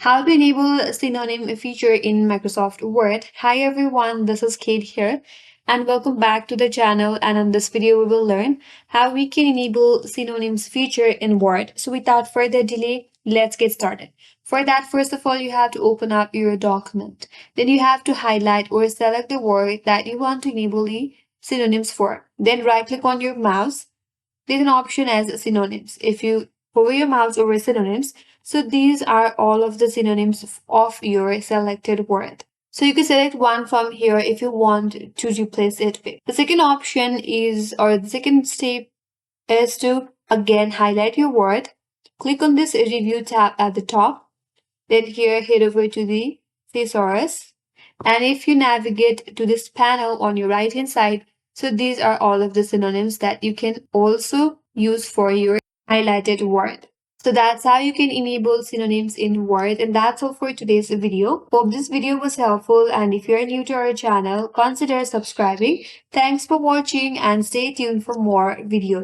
How to enable synonym feature in Microsoft Word. Hi everyone, this is Kate here and welcome back to the channel, and in this video we will learn how we can enable synonyms feature in Word. So without further delay, let's get started. For that, first of all, you have to open up your document. Then you have to highlight or select the word that you want to enable the synonyms for. Then right click on your mouse. There's an option as synonyms. If you hover your mouse over synonyms, so these are all of the synonyms of your selected word. So you can select one from here if you want to replace it with. The second option is, or the second step is to again highlight your word. Click on this review tab at the top. Then here head over to the Thesaurus. And if you navigate to this panel on your right hand side, so these are all of the synonyms that you can also use for your highlighted word. So that's how you can enable synonyms in Word, and that's all for today's video. Hope this video was helpful, and if you're new to our channel, consider subscribing. Thanks for watching and stay tuned for more videos.